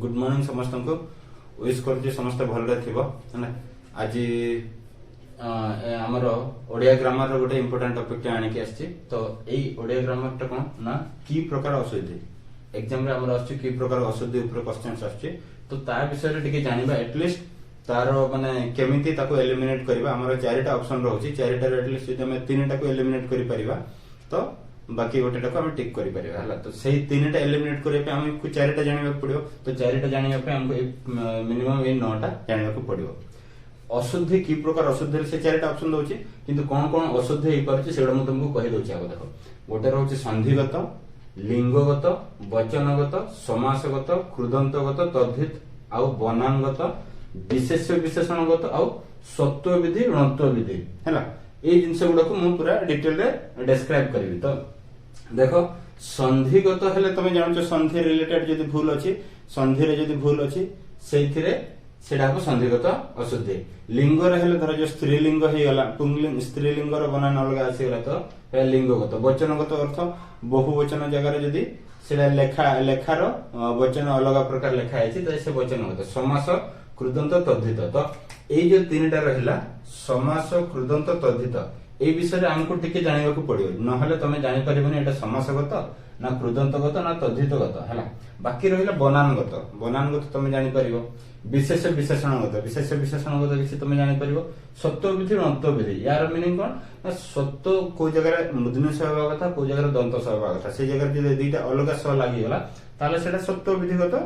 Good morning समस्त को wish कर समस्त भलरे थिबो है आज आमर ओडिया ग्रामर गोटे इंपोर्टेंट टॉपिक आनिक आछि तो एई ओडिया ग्रामर टा कोन ना की प्रकार अशुद्धि एग्जाम रे हमर आछि की प्रकार अशुद्धि ऊपर क्वेश्चंस आछि तो ता विषय रे टिके जानिबा एटलीस्ट तार माने केमिति ताको एलिमिनेट करबा हमर चारिटा ऑप्शन रहउछि चारिटा रे एटलीस्ट यदि हम तीनटा को एलिमिनेट करि परिबा तो बाकी गोटेटा को हम टिक करि परिबा हला तो सेही तीनटा एलिमिनेट करे पे हमको चारिटा जानिबा पड़ियो तो चारिटा जानिबा पे हमको मिनिमम ए 9टा जानिबा को पड़ियो अशुद्धि की प्रकार अशुद्धि से चारिटा ऑप्शन दउछि किंतु कोन कोन अशुद्धि हेइ परछि सेडा म तुमको कहि दउछि आगो देखो गोटे रहउछि संधिगत लिंगगत वचनगत समासगत कृदंतगत तद्धित आउ बनानगत विशेष्य विशेषणगत आउ सत्व विधि ऋणत्व विधि हैला ए जिंस गुडा को मु पूरा डिटेल रे डिस्क्राइब करबी तो देखो संधिगत हेले तमे जानछो संधि रिलेटेड जदी भूल अछि संधि रे जदी भूल अछि सेइथिरे सेडा को संधिगत अशुद्धि लिंग रे हेले धर जो स्त्रीलिंग हे गला पुंगलिंग स्त्रीलिंग रो बनान अलगा आसी गला तो हे लिंगगत वचनगत अर्थ बहुवचन जगह रे जदी सेडा लेखार वचन अलग प्रकार लेखा आछि तो से वचनगत समास कृदंत तद्धित तो एई जो तीनटा रहला समास कृदंत तद्धित ए विषय हमको टिके जानिबा को पड़ियो नहले तमे जानि परिबनी एटा समासगत ना कृदंतगत ना तद्धितगत हला बाकी रहिला बनानगत तमे जानि परिबो विशेष विशेषणगत किछि तमे जानि परिबो सत्व विधि ऋणत्व विधि यार मीनिंग कोन ना सत्व को जगह रे मूर्धन्य स होबा कथा को जगह रे दंत स होबा कथा से जगह रे दुईटा अलग स लागि गला ताले सेटा सत्व विधिगत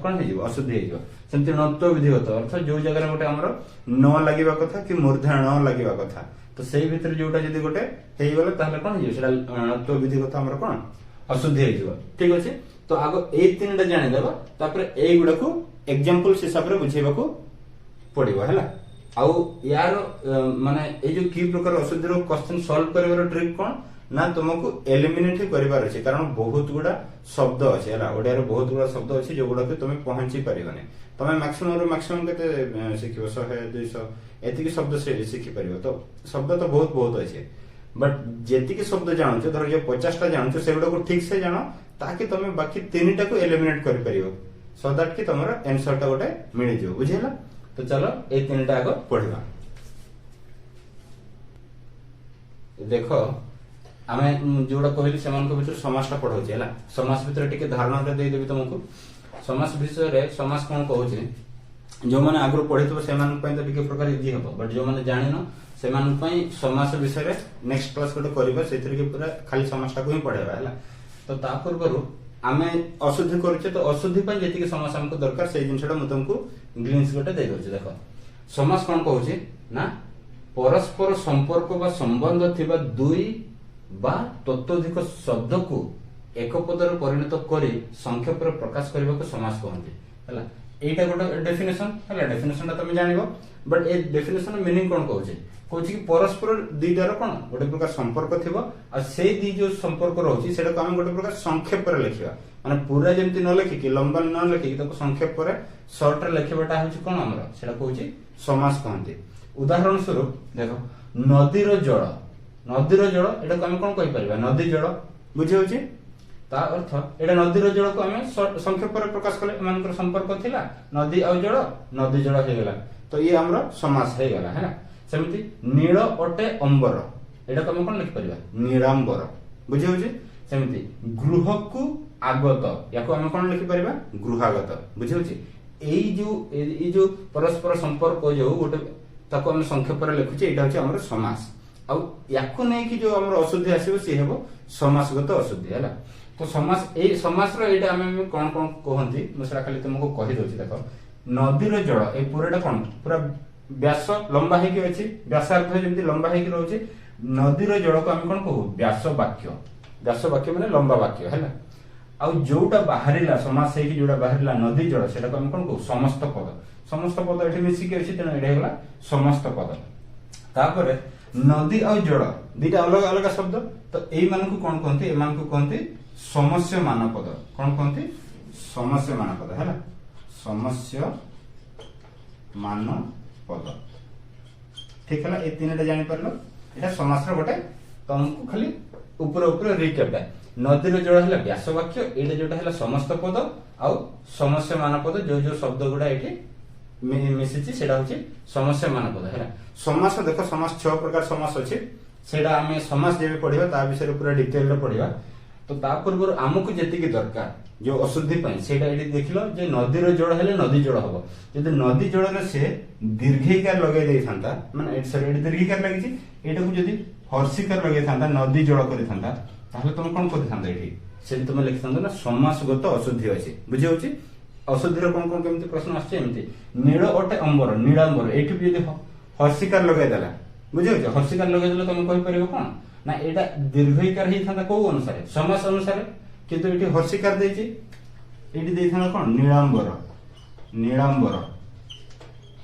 कोन हे जिवो अशुद्धि हे जिवो सेंति ऋणत्व विधिगत अर्थ जो जगह रे गोटे हमर न लागिबा कथा कि मूर्धन्य न लागिबा कथा तो सेही भितर जोटा जदी गोटे हेइ गला ताले कोन हे जिवो सेटा ऋणत्व विधिगत हमर कोन अशुद्धि हे जिवो ठीक अछि तो आगो ए तीनटा जानि देबा तापर एई गुडा को एग्जांपल्स हिसाब रे बुझेबा को पड़िबो हैला आउ यार माने ए जो की प्रकार अशुद्धि रो क्वेश्चन सॉल्व करबार ट्रिक कोन ना तुमको एलिमिनेट करबार अछि कारण बहुत गुडा शब्द अछि हैला ओडिया रे बहुत गुडा शब्द अछि जो गुडा के तुमे पहुंची परिबने तमे मैक्सिमम केते सिखिबो 100 200 एतिकी शब्द से सिखि परिबो तो शब्द तो बहुत अछि बट जेतिकी शब्द जानो छ धर जो 50 टा जानो छ सेगुडा को ठीक से जानो ताकि तमे बाकी तीनटा को एलिमिनेट कर परिबो सो दैट कि तमरा आंसर टा गोटे मिल जियो बुझिला तो चलो ए तीनटा आगो पढिबा देखो आमे जोडा कहली समान को भीतर समासटा पढौछि हैला समास भीतर टिके धारणा रे दे देबी तुमको समास विषय रे समास कोन कहौछि जो माने आगरो पढितबो सेमान पय तो टिके प्रकार इजी हबो बट जो माने जानिनो सेमान पय समास विषय रे नेक्स्ट क्लास गोटे करबा सेथरे के पूरा खाली समासटा को ही पढेबा हैला तो ता पूर्वरु आमे अशुद्धि करछे तो अशुद्धि पय जेतिके समास हमको दरकार से जिंसटा म तुमको ग्लिम्स गोटे दे दोछि देखो समास कोन कहौछि ना परस्पर संपर्क बा संबंध थिबा दुई बा तत्वधिक शब्द को एक पदर परिणत करी संक्षेप रे प्रकाश करबा को समास कहंती हैला एटा गोटे डेफिनेशन हैला डेफिनेशन ता तमे जानिबो बट ए डेफिनेशन मीनिंग कोन कहौछि कि परस्पर दुईटार कोन गोटे प्रकार संपर्क थिबो आ से दी जो संपर्क रहउछि सेटा को हम गोटे प्रकार संक्षेप रे लिखिबा माने पूरा जेमति न लिखि कि लंबा न लिखि ताको संक्षेप रे शॉर्ट रे लिखिबाटा होछि कोन हमर सेटा कहउछि समास कहंती उदाहरण स्वरूप देखो नदीर जल एटा को हम कोन कहि परबा नदी जल बुझे होछि ता अर्थ एटा नदीर जल को हम संक्षेप रे प्रकाश करले एमानकर संपर्क थिला नदी आ जल नदी जल हे गेला तो ये हमर समास हे गेला है ना सेमति नील अटे अंबर एटा को हम कोन लिखि परबा नीलांबर बुझे होछि सेमति गृह को आगत याको हम कोन लिखि परबा गृहागत बुझे होछि एई जो परस्पर संपर्क जो गोटे ताको हम संक्षेप रे लिखुछि एटा होछि हमर समास आ याको नै कि जो हमर अशुद्धि आसीबो से हेबो समासगत अशुद्धि हैला तो समास रो एटा हम कोन कोन कहंती मसरा खाली तुमको कहि दोछि देखो नदीर जल ए पूराटा कोन पूरा व्यास लंबा हे कि अछि व्यासार्ध जेमति लंबा हे कि रहउछि नदीर जल को हम कोन कहू व्यास वाक्य माने लंबा वाक्य हैला आ जोटा बाहरिला समास हे कि जोटा बाहरिला नदी जल सेटा को हम कोन कहू समस्त पद एठी मिसी के अछि तेना एडा हेला समस्त पद तापरे नदी आ जल दीटा अलग अलग शब्द तो एई मान को कोन कहंती ए मान को कहंती समस्य मान पद कोन कहंती समस्य मान पद हैला समस्य मान पद ठीक है ए तीनटा जानि परलो एटा समास रो गोटे तुमको खाली ऊपर ऊपर रिक्यापटा नदीर जोड़ा है व्यास वाक्य एटा जोटा है समस्त पद आउ समस्या मान पद जो जो शब्द गुड़ा ये मिशिची सेटा होची समस्या मान पद है समास देखो समास 6 प्रकार समास अछि सेटा हमें समास जेबे पढिबा ता विषय पूरा डिटेल रे पढिबा तो ता पूर्व हमकु जेतिकी दरकार जो अशुद्धि पई सेटा एटी देखिलो जे नदीर जोड़ हेले नदी जोड़ हबो यदि नदी जोड़ रे से दीर्घिकार लगे देई थांता माने एट सॉरी एटी दीर्घिकार लागि छि एटा को यदि हर्षिकार लगे थांता नदी जोड़ करि थांता ताहले तुम कोन करि थांता एटी से तुम लिखि थांता ना समासगत अशुद्धि अछि बुझि होछि अशुद्धि रो कोन कोन केमति प्रश्न आछे एमति नील ओटे अंबर नीलांबर एठी भी यदि हर्षिकार लगे देला बुझि होछि हर्षिकार लगे देला तुम कहि परिबो कोन ना एटा दीर्घिकार हि थांता को अनुसार समास अनुसार किंतु एटी हर्षिकार देछि एटी देइ थाना कोन नीलांबर नीलांबर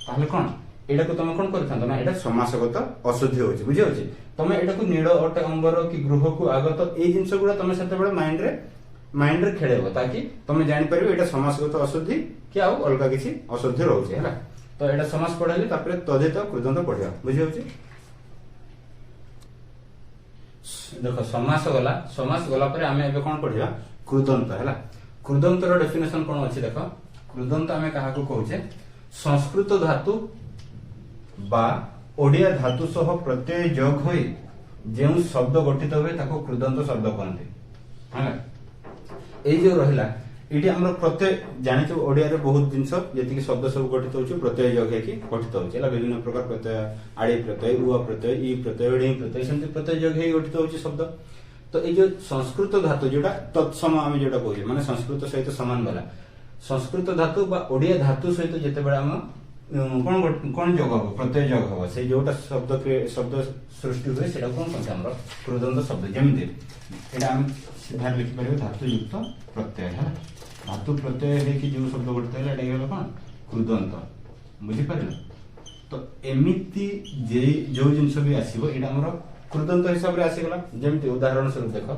ताहले कोन एटा को तुम कोन करि थांता ना एटा समासगत अशुद्धि होछि बुझि होछि तमे एटा को नील ओटे अंबर कि गृह को आगत ए जिंस गुडा तमे सेते बेले माइंड रे खेळेबो ताकि तमे जानि परिबो एटा समासगत अशुद्धि कि आउ अलगा किछि अशुद्धि रहउछि हैला तो एटा समास पढाइले तापरे तदित कृदंत पढिया बुझि होछि देखो समास गला पर आमे एबे कोन पढिया कृदंत हैला कृदंत रो डेफिनेशन कोन अछि देखो कृदंत आमे काहा को कहउछे संस्कृत धातु बा ओडिया धातु सह प्रत्यय जोग होई जेउ शब्द गठित होय ताको कृदंत शब्द कहंती हैला एई जो रहिला एटी हमर प्रत्यय जानि छ ओडिया रे बहुत जिंस जेति कि शब्द सब गठित होछ प्रत्यय जोग है कि गठित होछ एला विभिन्न प्रकार प्रत्यय आड़ी प्रत्यय उआ प्रत्यय ई प्रत्यय ढी प्रत्यय सेंति प्रत्यय जोग है गठित होछ शब्द तो ए जो संस्कृत धातु जोटा तत्सम आमे जोटा कहै माने संस्कृत सहित समान वाला संस्कृत धातु बा ओडिया धातु सहित जते बेला हम कोन जोग हो प्रत्यय जोग हो से जोटा शब्द सृष्टि हुए सेटा कोन कहते हमर कृदंत शब्द जेमति एटा हम सीधा लिखि परिबे धातु युक्त प्रत्यय है धातु प्रत्यय है कि जो शब्द गठित है एटा गेलो कोन कृदंत बुझि पारिल तो एमिति जे जो जिंस भी आसीबो एटा हमर कृदंत हिसाब रे आसी गला जेमति उदाहरण स्वरूप देखो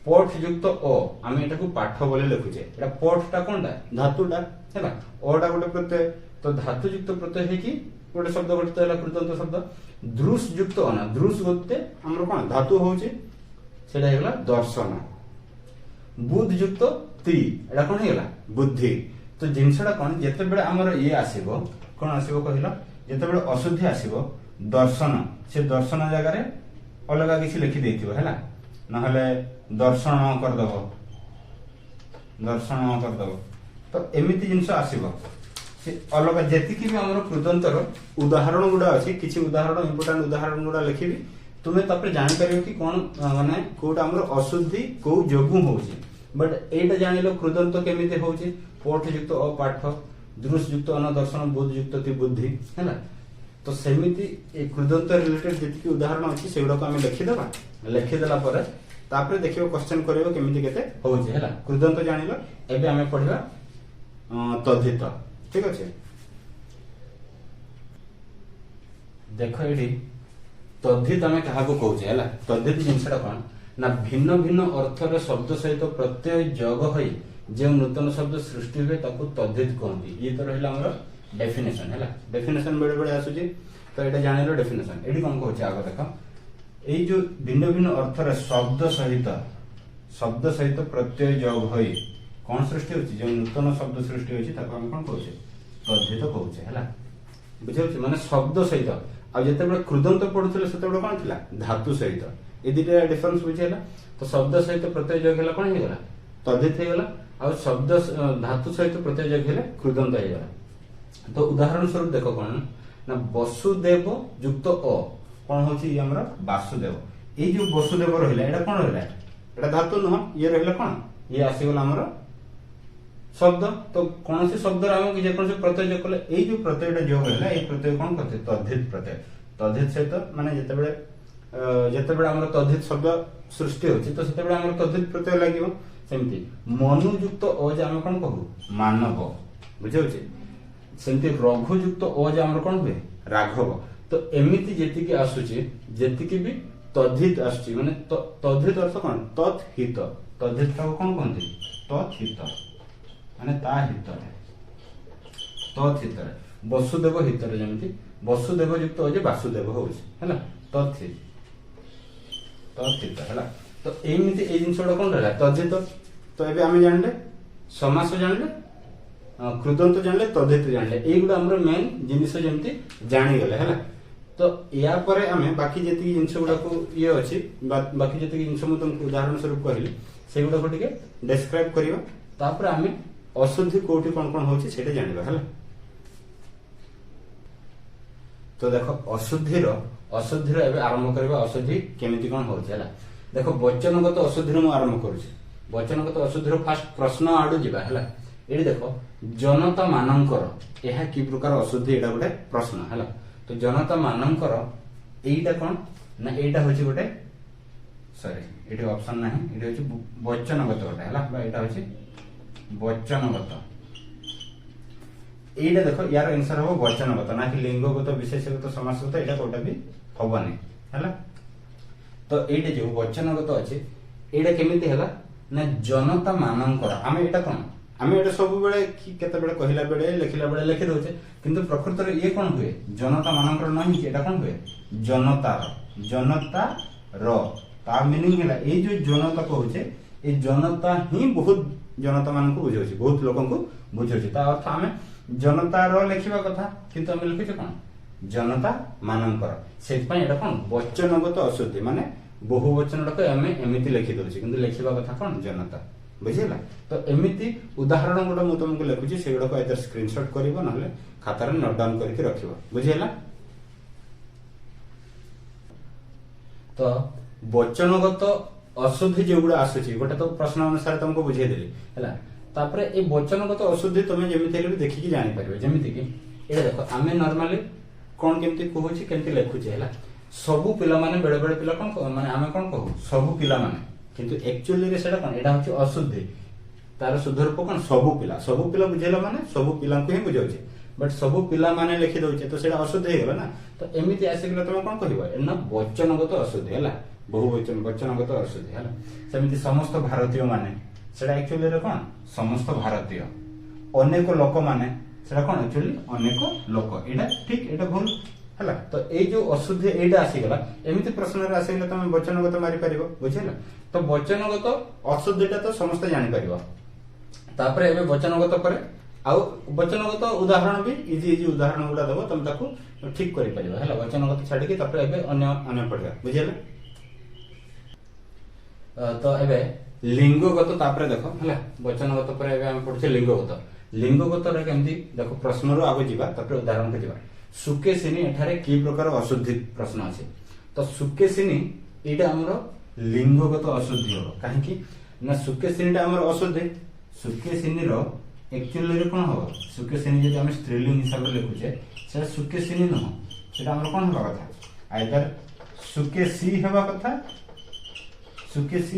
पठ युक्त अ आमे एटा को पाठ बोले लिखुचे एटा पठटा कोनटा धातुटा हैला ओटा गोटे प्रत्यय तो धातु युक्त प्रत्यय है कि गोटे शब्द गठित है कृदंत शब्द दृश युक्त अना दृश गोते हमर कोन धातु होउचे सेटा हेला दर्शन बुद्ध युक्त ती एटा कोन हेला बुद्धि तो जिंसडा कोन जते बेले हमर ये आसीबो कोन आसीबो कहिला जते बेले अशुद्धि आसीबो दर्शन से दर्शन जगह रे अलगा किछि लिखि देथिबो हैला न हले दर्शन कर दबो तो एमिति जिंस आसीबो से अलगा जेति कि भी हमर कृदंतर उदाहरण गुडा अछि किछि उदाहरण इंपोर्टेंट उदाहरण गुडा लिखिबी तुमे तापर जानि परियो कि कोन माने कोटा हमर अशुद्धि को जोगु होउछि बट एटा जानिलो कृदंत केमिति होउछि पठ युक्त अ पाठ दृश युक्त अन दर्शन बुद्ध युक्त ति बुद्धि हैला तो सेमिति ए कृदंत रिलेटेड जेति उदाहरण अछि सेगुडा को हम लिखि देला पर तापर देखियो क्वेश्चन करियो केमिति केते होउछि हैला कृदंत जानिलो एबे हमें पढिबा तद्धित ठीक अछि देखो एडी तद्धित हमें कहा को कहउछि हैला तद्धित जिंसडा कोन ना भिन्न भिन्न अर्थर शब्द सहित प्रत्यय जोग होई जे नूतन शब्द सृष्टि हुए ताको तद्धित कहंती ये तो रहला हमर डेफिनेशन हैला डेफिनेशन बड़े बड़े आसुची तो एटा जानिलो डेफिनेशन एडी कोन कहउछि आगो देखो एई जो भिन्न भिन्न अर्थर शब्द सहित प्रत्यय जोग होई कोन सृष्टि होछि जे नूतन शब्द सृष्टि होछि ताको हम कोन कहउछि तद्धित कहउछि हैला बुझौछि माने शब्द सहित आ जते बेले कृदंत पढुथिले सेते बेले कोन थिला धातु सहित ए दिटा डिफरेंस बुझेला तो शब्द सहित प्रत्यय जोग हेला कोन हेगला तद्धित हेगला आ शब्द धातु सहित प्रत्यय जोग हेले कृदंत हेगला तो उदाहरण स्वरूप देखो कोन ना वसुदेव युक्त अ कोन होछि हमरा वासुदेव ए जो वसुदेव रहला एटा कोन रहला एटा धातु न ये रहला कोन ये आसी गला हमरा शब्द तो कौन से शब्द राम कि जे कौन से प्रत्यय जोग कले ए जो प्रत्ययटा जोग हैला ए प्रत्यय कोन करते तद्धित सहित माने जते बेले हमर तद्धित शब्द सृष्टि होछि तो सेते बेले हमर तद्धित प्रत्यय लागिवो सेमति मनु युक्त अ जे हम कोन कहू मानव बुझौछि सेमति रघु युक्त अ जे हमर कोन हुए राघव तो एमिति जेति कि आसुछि जेति कि भी तद्धित आसुछि माने तद्धित अर्थ कोन तत्हित तद्धित का कोन कहंती तत्हित माने ता हितरे तत्हितरे वसुदेव हितरे जेमति वसुदेव युक्त हो जे वासुदेव होउछि हैला तत्हित हैला तो एमती ए जिनस गुड़ा कौन रहा तद्धित तो एबे आमे जानले समास जानले कृदंत जानले तद्धित जानले एगुड़ा हमर मेन जिनिस जेमती जानी गले हैला तो या परे आमे बाकी जेती जिनस गुड़ा को ये अछि बाकी जेती जिनस मु तुमको उदाहरण स्वरूप कहली सेगुड़ा को टिके डिस्क्राइब करिवा तापर आमे अशुद्धि कोठी कोन कोन होछि सेटा जानिबा हैला तो देखो अशुद्धिर एबे आरंभ करबा अशुद्धि केमिति कोन होछि हैला देखो वचनगत अशुद्धिर मु आरंभ करूछि वचनगत अशुद्धिर फास्ट प्रश्न आडू जिबा हैला एडी देखो जनता मानंकर एहा की प्रकार अशुद्धि एटा गोटे प्रश्न हैला तो जनता मानंकर एटा कोन ना एटा होछि गोटे सॉरी एटी ऑप्शन नाही एटी होछि वचनगत गोटे हैला बा एटा होछि वचनगत एटा देखो यार आंसर हो वचनगत ना कि लिंगगत विशेषगत समासगत एटा कोटा भी होबनी हैला तो एटा जो वचनगत अछि एटा केमिति हैला ना जनता मानंकर आमे एटा कोन आमे एटा सब बेले कि केते बेले कहिला बेले लिखिला बेले लिखि दोचे किंतु प्रकृत रे ये कोन हुए जनता मानंकर नाही कि एटा कोन हुए जनता रो ता मीनिंग हैला ए जो जनता कहूचे ए जनता ही बहुत जनता मान को बुझौछि बहुत लोगन को बुझौछि ता अर्थ आमे जनता रो लिखिबा कथा किंतु आमे लिखिछे कोन जनता मानंकर सेत पय एटा कोन वचनगत अशुद्धि माने बहुवचन डक आमे एमिति लिखि दोछि किंतु लिखिबा कथा कोन जनता बुझिला तो एमिति उदाहरण गुडा मु तुमको लिखुछि सेगुडा को आइदर स्क्रीनशॉट करिवो नहले खाता रे नोट डाउन करके रखिवो बुझिला तो वचनगत अशुद्धि जेगुडा आसुछि गोटे तो प्रश्न अनुसार तुमको बुझाई देली हैला तापरे ए वचनगत अशुद्धि तुमे जेमिति हेले देखि कि जानि परिबे जेमिति कि एटा देखो आमे नॉर्मली कोन केमति कहूछि केमति लिखुछि हैला सबु पिला माने बेडे बेडे पिला कोन माने आमे कोन कहू सबु पिला माने किंतु एक्चुअली रे सेटा कोन एटा होछि अशुद्धि तार शुद्ध रूप कोन सबु पिला बुझेला माने सबु पिला को ही बुझाउछि बट सबु पिला माने लिखि दोचे तो सेटा अशुद्ध हे गेला ना तो एमिति आसी गेला तुम कोन कहबो एना वचनगत अशुद्धि हैला बहुवचन वचनगत अशुद्धि हैला सेमिति समस्त भारतीय माने सेटा एक्चुअली रे कोन समस्त भारतीय अनेक लोक माने सेटा कोन एक्चुअली अनेक लोक एटा ठीक एटा भूल हैला तो ए जो अशुद्धि एटा आसी गेला एमिति प्रश्न रे आसी गेला तुम वचनगत मारि परिबो बुझिला तो वचनगत अशुद्धिटा तो समस्त जानि परिबो तापरे एबे वचनगत परे आउ वचनगत उदाहरण भी इजी उदाहरण गुडा दबो तुम ताकू ठीक करि परिबो हैला वचनगत छाडी के तापरे एबे अन्य पड़िया बुझिला तो एबे लिंगगत तापरे देखो हैला वचनगत परे एबे हम पढछे लिंगगत रे केमती देखो प्रश्न रो आगो जिबा तापरे उदाहरण के जिबा सुकेसिनी एठारे की प्रकार अशुद्धि प्रश्न अछि तो सुकेसिनी एटा हमरो लिंगगत अशुद्धि हो काहे कि ना सुकेसिनीटा हमरो अशुद्धि सुकेसिनी रो एक्चुअली रे कोन हो सुकेसिनी जे हम स्त्रीलिंग हिसाब रे लिखुछे सेटा सुकेसिनी न हो सेटा हमरो कोन होबा कथा आइदर सुकेसी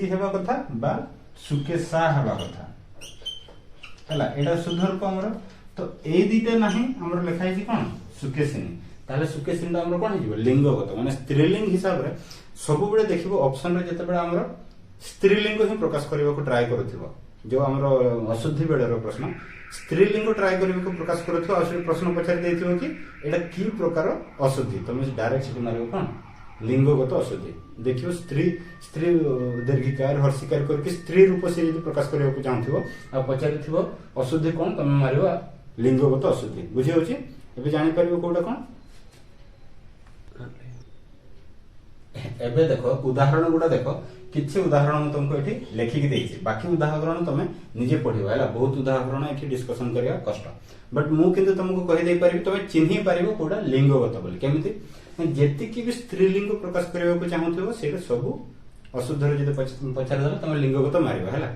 हेबा कथा बा सुकेसा हेबा कथा हला एटा शुद्ध रूप हमरो तो ए दिते नाही हमरो लिखाइ छी कोन सुकेसिनी ताले सुकेसिनी हमरो कोन हिजो लिंगगत माने स्त्रीलिंग हिसाब रे सब बेले देखिबो ऑप्शन रे जते बेले हमरो स्त्रीलिंग ही प्रकाश करबा को ट्राई करथिबो जो हमरो अशुद्धि बेले रो प्रश्न स्त्रीलिंग ट्राई करबा को प्रकाश करथिबो असली प्रश्न पछार देथिबो कि एटा की प्रकार अशुद्धि तुम डायरेक्ट सिटी मारिबो कोन लिंगगत अशुद्धि देखियो स्त्री दीर्घिकार हर्षिकार करके स्त्री रूप से यदि प्रकाश करबा को चाहथिबो आ पछारिथिबो अशुद्धि कोन तुम मारिबो लिंगगत अशुद्धि बुझि होछि एबे जानि परिबो कोडा कोन एबे देखो उदाहरण गुडा देखो किछि उदाहरण तुमको एठी लेखि के देइछि बाकी उदाहरण तमे निजे पढिबो हैला बहुत उदाहरण एठी डिस्कशन करिया कष्ट बट मु किंतु तुमको कहि देइ परिबि तमे चिन्हि परिबो कोडा लिंगगत बोली केमिति जेति की भी स्त्रीलिंग प्रकाश करबा को चाहथिबो सेटा सब अशुद्ध रे जदि पछार देला तमे लिंगगत मारिबो हैला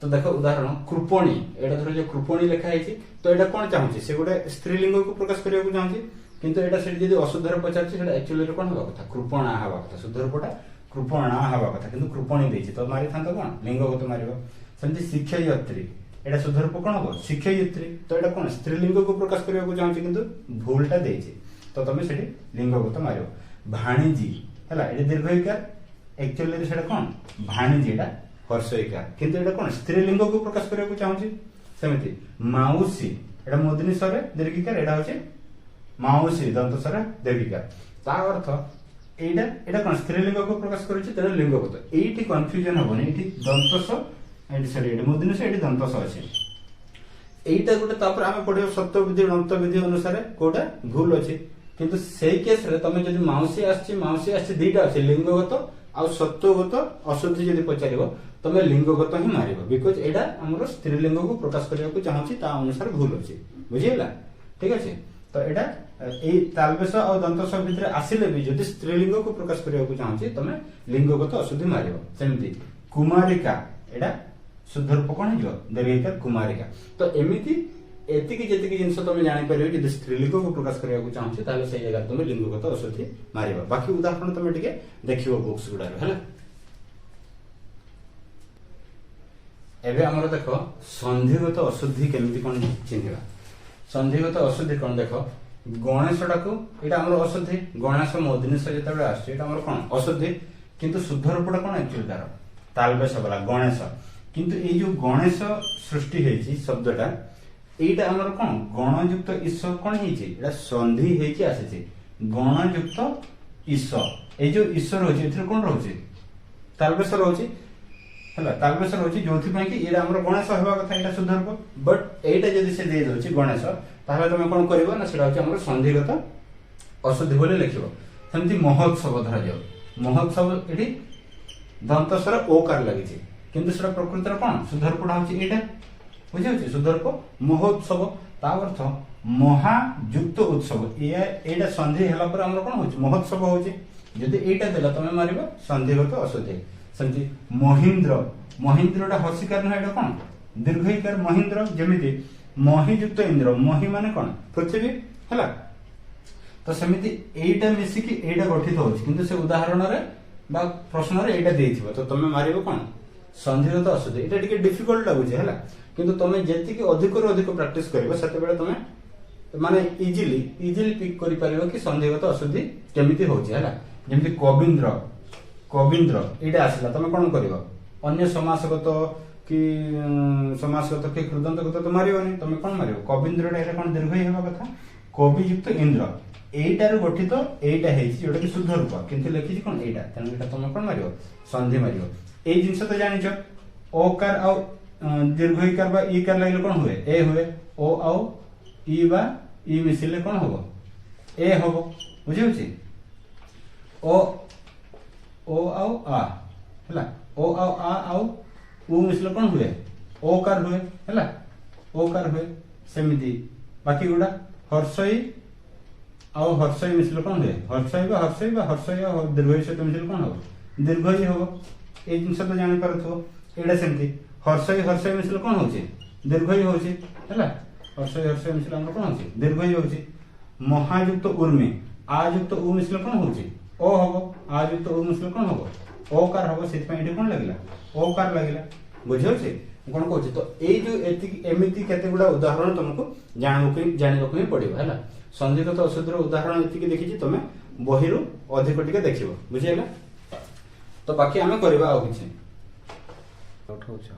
तो देखो उदाहरण कृपणी एटा धरो जो कृपणी लिखा है तो एटा कोन चाहूची से गोटे स्त्रीलिंग को प्रकाश करबा को चाहूची किंतु एटा से जदि अशुद्ध रे पछारची सेटा एक्चुअली रे कोन होबा कथा कृपणा हवा कथा शुद्ध रूपटा कृपणा हवा कथा किंतु कृपणी देछि तो मारि थांतो कोन लिंगगत मारिबो सेमति शिक्षयित्री एटा शुद्ध रूप कोन हो शिक्षयित्री तो एटा कोन स्त्रीलिंग को प्रकाश करबा को चाहूची किंतु भूलटा देछि तो तमे सेठी लिंगगत मारिबो भाणीजी हैला एटा दीर्घइकार एक्चुअली रे सेटा कोन भाणीजी एटा हर्षइकार किंतु एटा कोन स्त्रीलिंग को प्रकाश करबा को चाहूची सेमति माउसी एटा मोदनी सरे दीर्घिकार एटा होचे माउसी दंत सरे दीर्घिकार ता अर्थ এইটা এটা কোন স্ত্রীলিঙ্গକୁ ପ୍ରକାଶ କରୁଛି ତେଣୁ ଲିଙ୍ଗଗତ। ଏଇଠି କନଫ୍ୟୁଜନ ହବନି, ଏଇଠି ଦନ୍ତସ ଏଇଠି ସରି ଏଇଠି ମୂର୍ଧନ୍ୟସ ଏଇଠି ଦନ୍ତସ ଅଛି। এইটা ଗୋଟେ ତାପରେ ଆମେ ପଢିବ ସତ୍ତ୍ୱବିଧି ଦନ୍ତବିଧି ଅନୁସାରେ କୋଉଟା ଭୁଲ ଅଛି। କିନ୍ତୁ ସେଇ କେସରେ ତମେ ଯଦି ମାଉସୀ ଆସିଛି ଦିଟା ଅଛି, ଲିଙ୍ଗଗତ ଆଉ ସତ୍ତ୍ୱଗତ ଅଶୁଦ୍ଧି ଯଦି ପଚାରିବ ତମେ ଲିଙ୍ଗଗତ ହିଁ ମାରିବ, ବିକଜ ଏଇଟା ଆମର ସ୍ତ୍ରୀଲିଙ୍ଗକୁ ପ୍ରକାଶ କରିବାକୁ ଚାହୁଁଛି, ତା ଅନୁସାରେ ଭୁଲ ଅଛି। ବୁଝିହେଲା? ଠିକ ଅଛି। ତ ଏଇଟା ଏଇ ତାଲବେଶ ଆଉ ଦନ୍ତସ ଭିତରେ ଆସିଲେ ବି ଯଦି ସ୍ତ୍ରୀଲିଙ୍ଗକୁ ପ୍ରକାଶ କରିବାକୁ ଚାହୁଁଛି ତମେ ଲିଙ୍ଗଗତ ଅଶୁଦ୍ଧି ମାରିବ। ସେମିତି କୁମାରିକା ଏଇଟା शुद्ध रूप कौन हो दीर्घिकार कुमारिका। तो एमती एतिकी जेतिकी जिनस तुम जापर जो स्त्रीलिंग को प्रकाश करने चाहूँ ताहले से जगह तुम लिंगगत अशुद्धि मार। बाकी उदाहरण तुम टे देख बुक्स गुड़ा है। एबे हमर देखो संधिगत अशुद्धि केमिति कोन चिन्हवा। संधिगत अशुद्धि कोन देखो गणेशटा को एटा हमर अशुद्धि, गणेश मोदिनेश जेतबे आछे एटा हमर कोन अशुद्धि, किंतु शुद्ध रूपटा कोन एक्चुअली तार तालबेश वाला गणेश। किंतु ए जो गणेश सृष्टि हेछि शब्दटा एटा हमर कोन गणयुक्त ईश्वर कोन हेछि एटा संधि हेछि आछे गणयुक्त ईश्वर। ए जो ईश्वर होछि एथरे कोन रहउछि तालबेश रहउछि हला तालबेश रहउछि जोथि पय कि एटा हमर गणेश हेबा कथा एटा शुद्ध रूप। बट एटा जदि से दे दोछि गणेश ताहले तमे कोन करबो ना सेटा होछि हमर संधिगत अशुद्धि बोले लिखिबो। सेमति महोत्सव धरा जाउ महोत्सव एठी दंतस्वर ओकार लागिछि किंतु सेटा प्रकृतिर कोन शुद्ध रूपटा होछि एटा बुझियोछि शुद्ध रूप महोत्सव ता अर्थ महायुक्त उत्सव। एटा संधि हला पर हमर कोन होछि महोत्सव होछि। यदि एटा देला तमे मारिबो संधिगत अशुद्धि। सेमति महेंद्र महेंद्रटा हर्षिकार न एटा कोन दीर्घईकार महेंद्र जेमिति महियुक्त इंद्र मही माने कोन पृथ्वी हला। तो सेमिति एटा मिसी कि एटा गठित होछि किंतु से उदाहरण रे बा प्रश्न रे एटा देइथिबो तो तमे मारिबो कोन संधिगत अशुद्धि। एटा टिके डिफिकल्ट लागुछि हला किंतु तमे जेति कि अधिक रो अधिक प्रैक्टिस करिवो सेते बेले तमे माने इजीली पिक करि परिबो कि संधिगत अशुद्धि केमिति होछि हला। जेमिति कविंद्र एटा आसला तमे कोन करिवो अन्य समासगत कि कृदंतगत तो मारिबोनी तमे कोन मारिबो कविंद्रटा एटा कोन दीर्घई हेबा कथा कवियुक्त इंद्र एटार गठित एटा हेछि जोटा कि शुद्ध रूप किंतु लिखिछि कोन एटा तने एटा तमे कोन मारिबो संधि मारिबो। ए जिंस तो जानिछ ओकार आ दीर्घईकार बा ईकार लागले कोन हुए ए हुए ओ आ ई बा ई मिसिले कोन होबो ए होबो बुझियोछि ओ आ हला ओ आ उ मिसले कोन हुए ओकार हुए हला ओकार हुए। सेमिति बाकी गुडा हर्षई आउ हर्षई मिसले कोन हुए हर्षई आ दीर्घई सहित मिसले कोन हो दीर्घई हो। ए जिंस तो जानि परथो एडा सेमिति हर्षई मिसले कोन होछि दीर्घई होछि हला हर्षई मिसले हमर कोन होछि दीर्घई होछि। महायुक्त उर्मी आयुक्त उ मिसले कोन होछि ओ हबो आयुक्त उ मिसले कोन हबो ओकार हबो सेति पय एठी कोन लागिला ओकार लागिला बुझियोछि कोन कहछि। तो ए जो एमिति केते गुडा उदाहरण तुमको जानिबो ही पड़िबो हला। संधिगत अशुद्धिर उदाहरण एतिकी देखिछि तमे बहिरु अधिक टिके देखिबो बुझियला। तो बाकी आमे करबा आ किछि उठौछ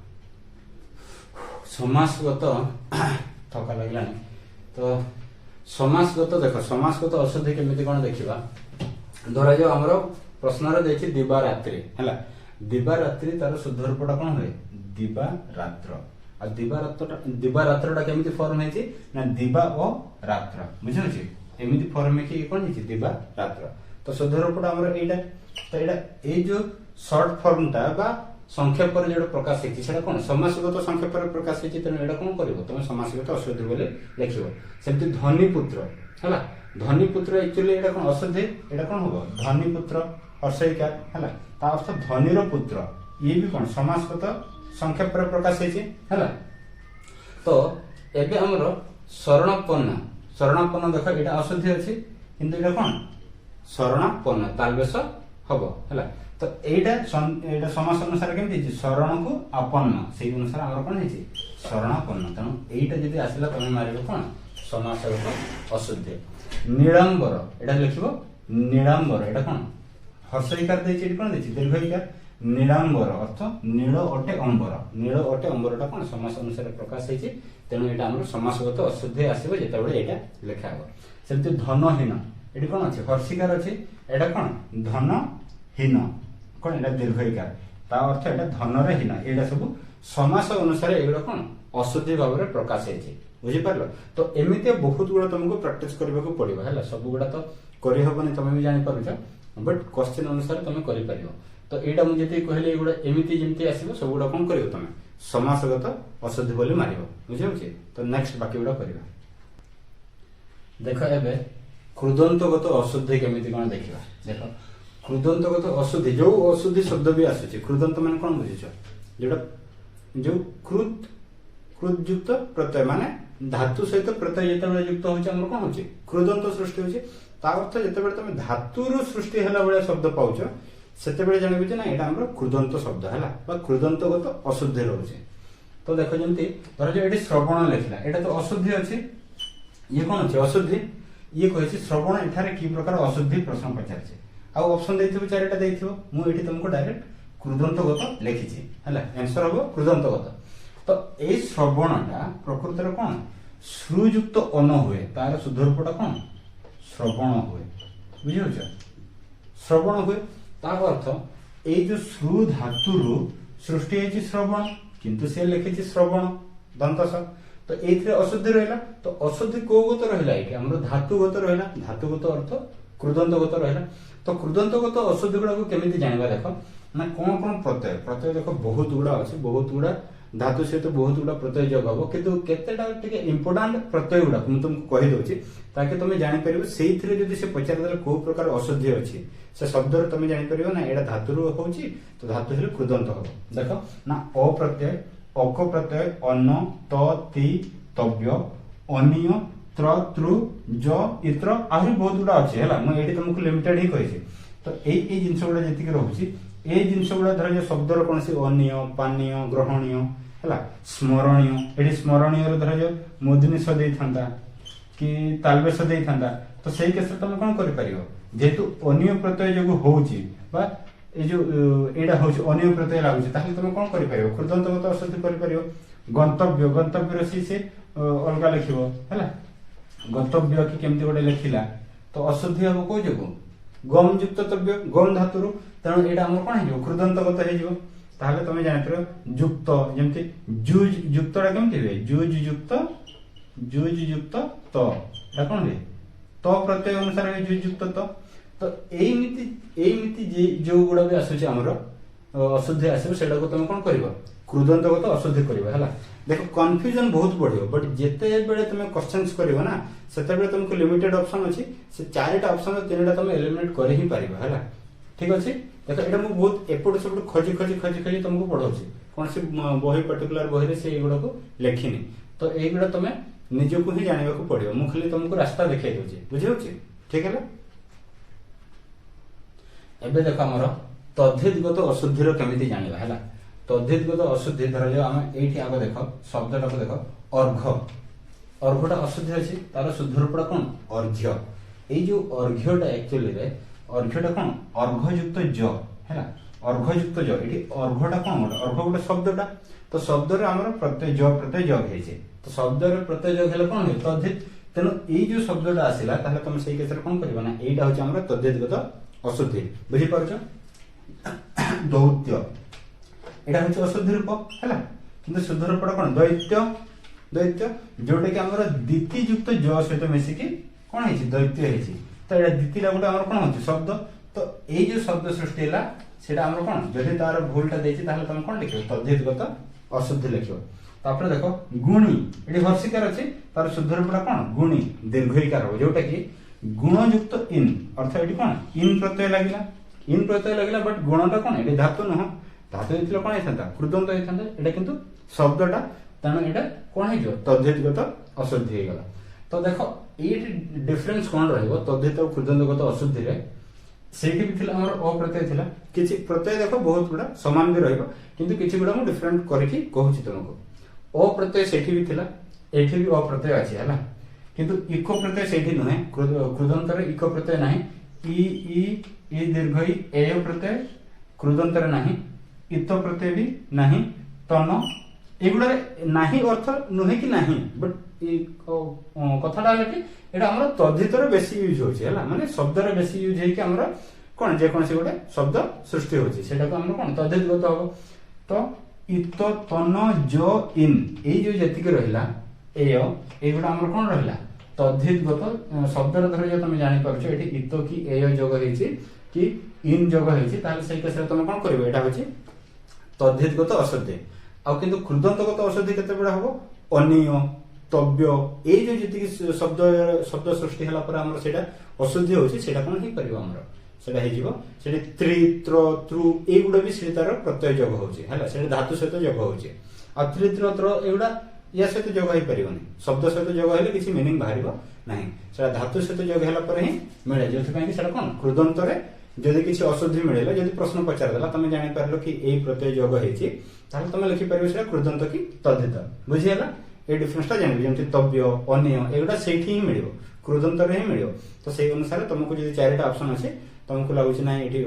समासगत थका लागलानी। तो समासगत देखो समासगत अशुद्धि केमिति कोन देखिबा। धरा जो हमरो प्रश्न रे देखि दिबा रात्रि हला दिबा रात्रि तार शुद्ध रूपटा कोन होय दिबा रात्र आ दिबा रात्रटा केमिति फॉर्म हेछि ना दिबा ओ रात्र बुझियोछि एमिति फॉर्म में कि कोन हेछि दिबा रात्र। तो शुद्ध रूपटा हमरो एटा तो एटा ए जो शॉर्ट फॉर्मटा बा संक्षेप रे जेडो प्रकाश हेछि सेटा कोन समासगत संक्षेप रे प्रकाश हेछि तेनो एटा कोन करिवो तमे समासगत अशुद्धि बोले लिखिबो। सेमति धनी पुत्र हला धनी पुत्र एक्चुअली एटा कोन अशुद्धि एटा कोन होबो धनी पुत्र हर्षईकार हला ता अर्थ धनीर पुत्र ये भी कोन समासगत संक्षेप रे प्रकाश हेछि हला। तो एबे हमरो शरणापन्न देखो एटा अशुद्धि अछि किंतु एटा कोन शरणापन्न तालबेश हबो हला। तो एटा समास अनुसार केमि हेछि शरण को आपन्न सेही अनुसार हमर कोन हेछि शरणापन्न। तनो एटा जदि आसिला तमे मारिबो कोन समासगत अशुद्धि। नीलांबर एटा लिखिबो नीलांबर एटा कोन हर्षईकार देछि एटा कोन देछि दीर्घईकार नीलांबर अर्थ नील अटे अंबरटा कोन समास अनुसार प्रकाश हेछि तेनु एटा हमर समासगत अशुद्धि आसीबो जेतेबेले एटा लेखा हो। सेमति एटी कौन अच्छे हर्षिकार अच्छे एटा कौन धन हीन कौन एटा दीर्घईकार ता अर्थ एटा धन रे हीन एटा सब समास अनुसार एगुड़ा कौन अशुद्धि भाव में प्रकाश है बुझीपार तो एमती बहुत गुड़ा तुमको प्रैक्टिस करने को पड़ो है सब गुड़ा तो करहबनी तुम भी जापर बट क्वेश्चन अनुसार तुम कर तो यहाँ मुझे कहली एगुड़ा एमती जमी आसो सब गुड़ा कौन कर तुम समासगत अशुद्धि बोली मार बुझे तो नेक्स्ट बाकी गुड़ा कर देख ए कृदंतगत अशुद्धि केमी कौन देखा देख कृदंतगत अशुद्धि जो अशुद्धि शब्द भी आसूँ कृदंत मान कौन बुझीच जोटा जो कृत कृत युक्त प्रत्यय माने धातु सहित प्रत्यय जिते युक्त होची कौन होची कृदंत सृष्टि होची अर्थ जिते तुम धातुर सृष्टि है भाया शब्द पाउच से जानवी ना यहाँ आम कृदंत शब्द है कृदंतगत अशुद्धि रोचे तो देख जमी धर जो ये श्रवण लिखला यहाँ तो अशुद्धि अच्छी ये कौन अच्छे अशुद्धि ये कही श्रवण एठारे कि प्रकार अशुद्धि प्रश्न पचार आउ ऑप्शन देथिबो चारिटा देथिबो मु एठी तुमको डायरेक्ट कृदंतगत लिखिछि हैला आंसर हबो कृदंतगत तो ए श्रवणटा प्रकृत रे कोन श्रुयुक्त अन हुए तार शुद्ध रूपटा कोन श्रवण हुए बुझियो श्रवण हुए तार अर्थ ए जो श्रु धातुरु सृष्टि है श्रवण किंतु से लिखिछि श्रवण दंतस तो एथिरे अशुद्धि रहला तो अशुद्धि को गत रहला एठी हमर धातुगत रहला धातुगत अर्थ कृदंतगत रहला तो कृदंतगत अशुद्धि गुड़ा को केमिति जानबा देखो ना कौन कौन प्रत्यय प्रत्यय देखो बहुत गुड़ा अच्छे बहुत गुड़ा धातु सहित बहुत गुड़ा प्रत्यय जोग हम किंतु केतेटा टिके इंपोर्टेंट प्रत्यय गुड़ा मुझे तुमको कहि दउछि ताकि तुम जानि परिबो सेइथिरे जदि से पचार देला को प्रकार अशुद्धि अछि से शब्द रे तुम जानि परिबो ना एडा धातु रो होछि तो धातु हेले कृदंत हो देखो ना अ प्रत्यय अक प्रत्यय अन्न त ति तव्य अनिय त्र त्रु ज इत्र आहुरी बहुत गुड़ा अच्छे है मुझे तुमको लिमिटेड ही कही तो यही जिनस गुड़ा जी रोचे ये जिनस गुड़ा धर जो शब्द कौन सी अनिय पानीय ग्रहणीय है स्मरणीय ये स्मरणीय धर जो मुदनिश देता कि तालबेश देता तो सही केस तुम कौन कर जेहेतु अनिय प्रत्यय जो होची जो एटा होची अनिय प्रत्यय लगुच तुम कौन कर कृदंतगत अशुद्धि कर गंतव्य गंतव्य से अलग लिख है गंतव्य कि केमती गोटे लिखिला तो अशुद्धि हम कौ जो गम युक्त तव्य गम धातु तेणु यहाँ आम कौन हो कृदंतगत हो तुम जानते युक्त जमी जुज युक्तटा केमती हुए जुज युक्त तो कौन हुए तो प्रत्यय अनुसार हुए जुज युक्त तो एमिति जो गुड़ा भी आसूँ आमर अशुद्धि आसो से तुम कौन कर कृदंतगत अशुद्धि कर देखो कन्फ्यूजन बहुत बढ़ियो बट जेते बेले तुम क्वेश्चंस करिवो ना सेते बेले तुमको लिमिटेड ऑप्शन अछि से चारिटा ऑप्शन में तीनटा तुम एलिमिनेट कर ही पारिबो हैला ठीक अछि देखो एटा मु बहुत एपट सब खोजी खोजी खोजी खोजी तुमको पढौछि कोन से बही पर्टिकुलर बही रे से एगुडा को लेखिनी तो एगुडा तुमे निजो को ही जानिबा को पड़ियो मु खाली तुमको रास्ता देखाइ दोछि बुझियोछि ठीक है एबे देखो हमर तद्धितगत अशुद्धि रो केमिति जानिबा हैला तद्धितगत अशुद्धि धर जो आम ये आग देख शब्दटा को देख अर्घ अर्घटा अशुद्धि अच्छी तार शुद्ध रूपटा कौन अर्घ्य ये जो अर्घ्यटा एक्चुअली अर्घ्यटा कौन अर्घयुक्त ज है अर्घयुक्त ज ये अर्घटा कौन गोटे अर्घ गोटे शब्दटा तो शब्द प्रत्यय जग है तो शब्द प्रत्यय जग है कौन तद्धित तेणु ये जो शब्दटा आसला तुम से केस कौन कर यहाँ हूँ तद्धितगत अशुद्धि बुझीपार दौत्य यहाँ हूँ अशुद्धि रूप है कि शुद्ध रूपटा कौन दैत्य दैत्य जोटा कि आम दीति युक्त ज सहित मिसिकी कौन है दैत्य है तो यहाँ दीति गोटे आम कौन हो शब्द तो ये जो शब्द सृष्टि है सेटा आम कौन जदि तार भूलटा देती तुम कौन लिख तद्धितगत अशुद्धि लिख तापर देख गुणी ये हर्षिकार अच्छी तार शुद्ध रूपटा कौन गुणी दीर्घईकार हो जोटा कि गुणयुक्त इन अर्थ ये कौन इन प्रत्यय लगे बट गुणटा कौन ये धातु नुह धातु ये कौन होता कृदंत होता है किंतु शब्दटा तेणु यहाँ कौन हो तद्धितगत अशुद्धि होगा तो देख ये डिफरेन्स कौन रद्धित और कृदंतगत अशुद्धि से अप्रत्यय थिला किछि प्रत्यय देख बहुत गुड़ा समान भी रहिबो किंतु किछि गुड़ा मु डिफरेंट करके कहूछि तुमको अप्रत्यय सेठी भी थिला एठी भी अप्रत्यय अछि हैला किंतु इको प्रत्यय सेठी नुहे कृदंत रे इको प्रत्यय नाही ई दीर्घ ई ए प्रत्यय कृदंत रे नाही इत प्रत्यय भी नाही तन एगुड़ा नाही अर्थ नुहे कि नाही बट कथाटा है कि एटा हमर तद्धितर बेसी यूज होछि हला माने शब्द रे बेसी यूज हे कि हमर कोन जे कोन से गोटे शब्द सृष्टि होछि सेटा को हमर कोन तद्धितगत हो तो इत तन जो इन ए जो जति के रहिला एगुड़ा हमर कोन रहिला तद्धितगत शब्द रे धर जे तुम जानि परछो एठी इत की एय जोग हेछि कि इन जोग हेछि ताले सेही केसरे तुम कोन करबो एटा होछि तद्धितगत अशुद्धि आ किंतु कृदंतगत अशुद्धि केते बडा हबो अनिय तव्य ए जो जति शब्द शब्द सृष्टि हला पर हमर सेटा अशुद्धि होछि सेटा कोन ही परिबो हमर सेटा हे जीवो सेठी त्रि त्रत्रु एगुडा भी से तार प्रत्यय जोग होछि हला सेटा धातु सहित जोग होछि आ त्रि त्र त्र एगुडा या सहित जोग हे परिबोनी शब्द सहित जोग हेले किछि मीनिंग बाहरिबो नाही सेटा धातु सहित जोग हला पर ही मिले जेथि पय कि सेटा कोन कृदंत रे जदि किछि अशुद्धि मिलेला जदि प्रश्न पचार देला तमे जानि पारलो कि एई प्रत्यय जोग हेछि ताले तमे लिखि परिबो सेटा कृदंत की तद्धित बुझियला ए डिफरेंसटा जानि जेमति तव्य अनिय एगुडा सेठी ही मिलिबो कृदंत रे ही मिलिबो तो सेही अनुसार तुमको जदि चारिटा ऑप्शन अछि तुमको लागुछि ना एठी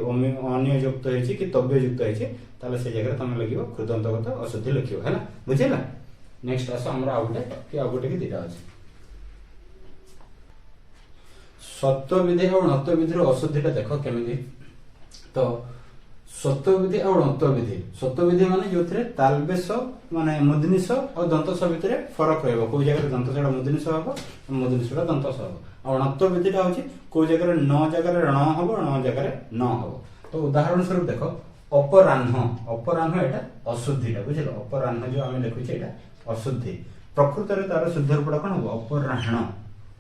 अनिय युक्त हेछि कि तव्य युक्त हेछि ताले से जगह तमे लिखिबो कृदंतगत अशुद्धि लिखिबो हैला बुझियला नेक्स्ट आसो हमरा आउटे कि दिटा अछि सत्व विधि और नत्व विधि रो अशुद्धिटा देखो केमिति तो सत्व विधि और नत्व विधि माने जोथरे तालबेश माने मुदनिश और दंतस भितरे फरक रहबो को जगह दंतसडा मुदनिश हबो मुदनिशडा दंतस हबो और नत्व विधिटा होछि को जगह न जगह रण हबो न जगह न हबो तो उदाहरण स्वरूप देखो अपराह्न एटा अशुद्धिटा बुझिलो अपराह्न जो आमे लिखुछे एटा अशुद्धि प्रकृत रे तार शुद्ध रूपटा कोन हबो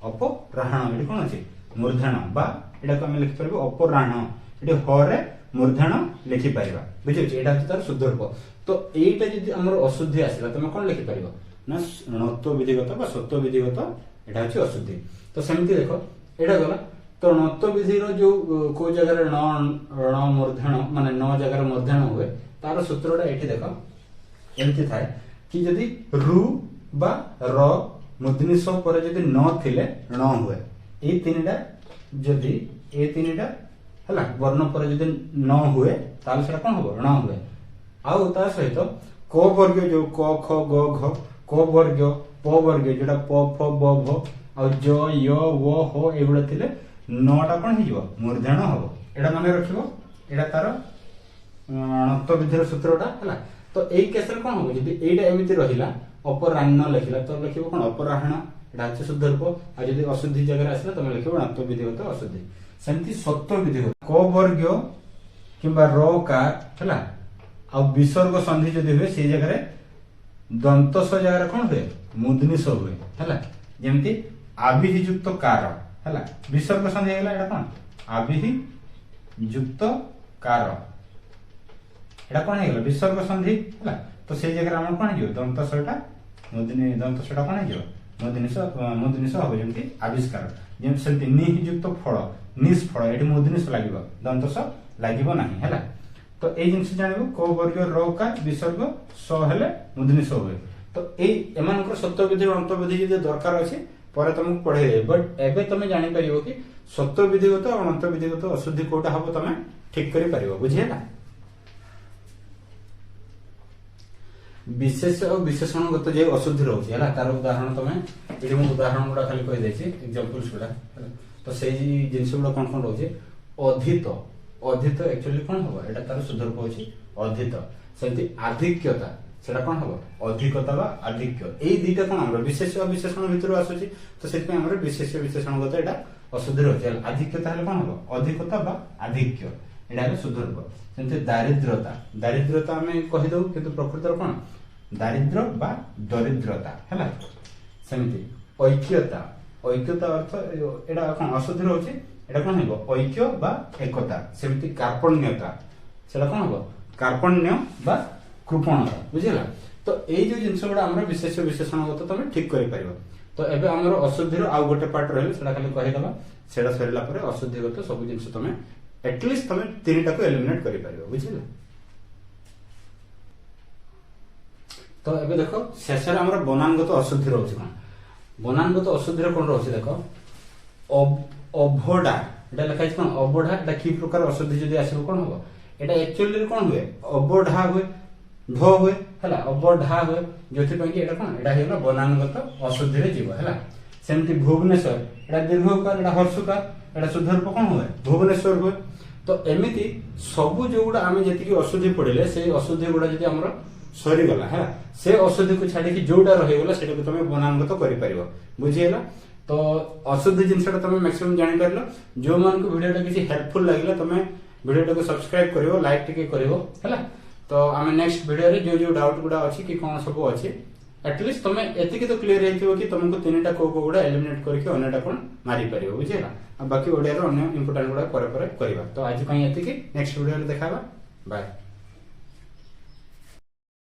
अपराह्न एटी कोन अछि मूर्धन बा एटा को हम लिखि परबो अपराह्न एटी हरे मूर्धन लिखि परिबा बुझियो एटा तार शुद्ध रूप तो एटा जदि हमर अशुद्धि आसिला तमे कोन लिखि परिबो ना नत्व विधिगत बा सत्व विधिगत एटा अछि अशुद्धि तो सेमति देखो एटा गला तो नत्व विधि रो जो को जगह रे न मूर्धन माने न जगह रे मूर्धन हुए तार सूत्रटा एठी देखो एमति थाए कि जदि रु बा र मूर्धनि स पर जदि न थिले न हुए ए तीनटा जदि ए तीनटा हला वर्ण पर जदि न हुए ताले सेटा कोन हबो न हुए आउ ता सहित क वर्ग जो क ख ग घ क वर्ग प वर्ग जेटा प फ ब भ आ ज य व ह एगुडा थिले नटा कोन हिजो मूर्धन हबो एडा माने रखिबो एडा तार नत्व विधिर सूत्रटा हला तो एई केसरे कोन हबो जदि एटा एमिति रहिला अपराह्न लिखिला तो लिखिबो कोन अपराह्न एटा अछि शुद्ध रूप आ जदि अशुद्धि जगह आसिला तमे लिखिबो नत्व विधिगत अशुद्धि सेमति सत्व विधिगत क वर्ग किबा र का हला आ विसर्ग संधि जदि हुए से जगह रे दंतस जगह कोन हुए मुदनिस हुए हला जेमति आबिहि युक्त कार हला विसर्ग संधि हेला एटा कोन आबिहि युक्त कार एटा कोन हेला विसर्ग संधि हला तो से जगह हम कोन हियो दंतसटा मुदनि दंतसटा कोन हियो मुदनिस हो जेमति आविष्कार जेम सेमति नि युक्त फल निस फल एटी मुदनिस लागिबो दंतस लागिबो नाही हला तो ए जिंस जानिबो को वर्ग र का विसर्ग स हेले मुदनिस होय तो ए एमानकर सत्व विधि और अंत विधि जे दरकार अछि पर तुमको पढे बट एबे तुम जानि परिबो कि सत्व विधिगत और अंत विधिगत अशुद्धि कोटा हबो तुम ठीक करि परिबो बुझियला विशेष और विशेषणगत जे अशुद्धि रहउछि हला तार उदाहरण तुम एटी मु उदाहरण गुडा खाली कहि दैछि एग्जांपल्स गुडा तो सेही जिंस गुडा कोन रहउछि अधित एक्चुअली कोन हबो एटा तार शुद्ध रूप होछि अधित सेति आधिक्यता सेटा कोन हबो अधिकता बा आधिक्य एई दुईटा कोन हमर विशेष और विशेषण भितर आसुछि तो सेति हमर विशेष विशेषणगत एटा अशुद्धि रहउछि आधिक्यता हले कोन हबो अधिकता बा आधिक्य एटा शुद्ध रूप सेति दारिद्रता हमें कहि दउ किंतु प्रकृतर कोन दारिद्र बा दरिद्रता हला सेमिति ऐक्यता अर्थ एटा कोन अशुद्धि रहउछि एटा कोन हेबो ऐक्य बा एकता सेमिति कार्पण्यता सेटा कोन हेबो कार्पण्य बा कृपणता बुझिला तो एई जो जिंस गुडा हमर विशेष विशेषणगत तमे ठीक करि परिबो तो एबे हमर अशुद्धि रो आ गोटे पार्ट रहले सेटा खाली कहि दबा सेटा सरिला परे अशुद्धिगत सब जिंस तमे एटलिस्ट तमे तीनटा को एलिमिनेट करि परिबो बुझिला तो एबे देखो शेषर हमर बनानगत अशुद्धि रहउछि कोन बनानगत अशुद्धि रो कोन रहउछि देखो अभोडा एटा लिखा छै कोन अभोडा एटा की प्रकार अशुद्धि जदि आसीबो कोन होबो एटा एक्चुअली कोन हुए अभोडा हुए ढ हुए हैला अबढा हुए जोथि कि एटा कोन एटा हेला बनानगत अशुद्धि रे जीव हैला सेमति भुवनेश्वर एटा दीर्घकार एटा हर्षकार एटा शुद्ध रूप कोन हुए भुवनेश्वर हुए तो एमिति सबु जोगुडा आमे जति कि अशुद्धि पड़िले से अशुद्धि गुडा जति हमरो सरी गला है से अशुद्धि को छाडी कि जोडा रहि गला सेटा को तमे बनानगत करि परिबो बुझियला तो अशुद्धि जिनसटा तमे मैक्सिमम जानि परलो जो मान को वीडियोटा किसी हेल्पफुल लागिला तमे वीडियोटा को सब्सक्राइब करिवो लाइक टिके करिवो हैला तो आमे नेक्स्ट वीडियो रे जो जो डाउट गुडा अछि कि कोन सब अछि एटलीस्ट तमे एतिकी तो क्लियर हेतिबो कि तुमको तीनटा को गुडा एलिमिनेट करके अन्यटा कोन मारी परिबो बुझियला आ बाकी ओडिया रो अन्य इंपोर्टेंट गुडा परे परे करबा तो आज पई एतिकी नेक्स्ट वीडियो रे देखाबा बाय।